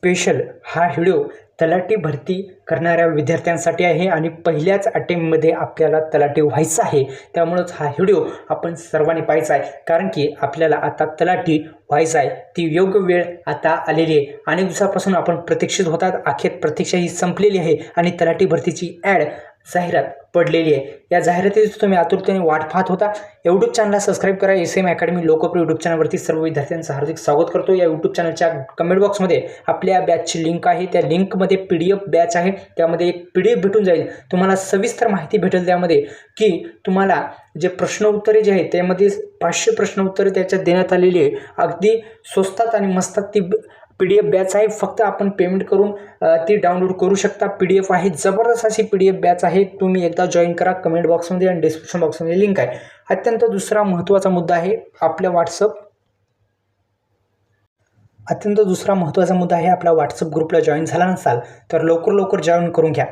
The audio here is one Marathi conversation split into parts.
स्पेशल हा व्हिडिओ तलाठी भरती करणाऱ्या विद्यार्थ्यांसाठी आहे आणि पहिल्याच अटेम्प्टमध्ये आपल्याला तलाठी व्हायचं आहे। त्यामुळेच हा व्हिडिओ आपण सर्वांनी पाहायचा आहे, कारण की आपल्याला आता तलाठी व्हायचं आहे। ती योग्य वेळ आता आलेली आहे। अनेक दिवसापासून आपण प्रतीक्षित होतात, अखेर प्रतीक्षा ही संपलेली आहे आणि तलाठी भरतीची जाहिरात पडलेली आहे। या जाहिरातीची तुम्ही आतुरतेने वाट पाहत होता। यूट्यूब चॅनलला सबस्क्राइब करा। एसएम अकॅडमी लोकप्रिय यूट्यूब चॅनलवरती सर्व विद्यार्थ्यांचं हार्दिक स्वागत करतो। या यूट्यूब चॅनलच्या कमेंट बॉक्समध्ये आपल्या बॅचची लिंक आहे, त्या लिंकमध्ये PDF बॅच आहे, त्यामध्ये एक PDF भेटून जाईल। तुम्हाला सविस्तर माहिती भेटेल त्यामध्ये की तुम्हाला जे प्रश्न उत्तरे जे आहेत त्यामध्ये 500 प्रश्न उत्तरे त्याच्यात देण्यात आलेली आहे। अगदी स्वस्तात आणि मस्तात ती PDF बॅच आहे। फक्त आपण पेमेंट करून ती डाउनलोड करू शकता। PDF आहे, जबरदस्त अशी PDF बॅच आहे। तुम्ही एकदा जॉईन करा। कमेंट बॉक्समध्ये आणि डिस्क्रिप्शन बॉक्समध्ये लिंक आहे। अत्यंत दुसरा महत्त्वाचा मुद्दा आहे आपल्या व्हॉट्सअप ग्रुपला जॉईन झाला नसाल तर लवकर जॉईन करून घ्या।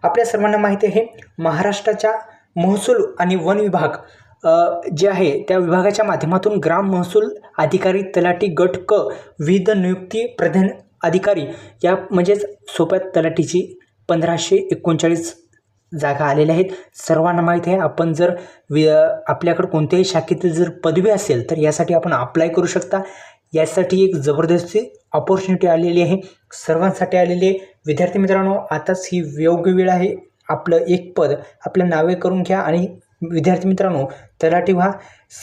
आपल्या सर्वांना माहिती आहे महाराष्ट्राच्या महसूल आणि वन विभाग जे आहे त्या विभागाच्या माध्यमातून ग्राम महसूल अधिकारी तलाठी गट क विविध नियुक्ती प्रधान अधिकारी या म्हणजेच सोप्या तलाठीची 1539 जागा आलेल्या आहेत। सर्वांना माहिती आहे। आपण जर आपल्याकडे कोणत्याही शाखेतील जर पदवी असेल तर यासाठी आपण अप्लाय करू शकता। यासाठी एक जबरदस्त अपॉर्च्युनिटी आलेली आहे, सर्वांसाठी आलेली आहे। विद्यार्थी मित्रांनो, आताच ही योग्य वेळ आहे। आपलं एक पद आपल्या नावे करून घ्या आणि विद्यार्थी मित्रांनो तलाठी व्हा।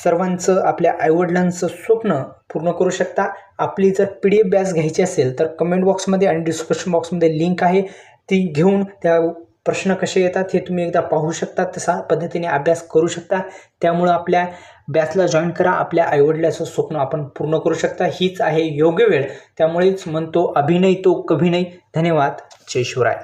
सर्वांचं आपल्या आईवडिलांचं स्वप्न पूर्ण करू शकता। आपली जर PDF बॅच घ्यायची असेल तर कमेंट बॉक्समध्ये आणि डिस्क्रिप्शन बॉक्समध्ये लिंक आहे, ती घेऊन त्या प्रश्न कसे येतात हे तुम्ही एकदा पाहू शकता, तसा पद्धतीने अभ्यास करू शकता। त्यामुळे आपल्या बॅचला जॉईन करा। आपल्या आईवडिलाचं स्वप्न आपण पूर्ण करू शकता। हीच आहे योग्य वेळ। त्यामुळेच म्हणतो अभिनय तो कभी नाही। धन्यवाद। जय शिवराय।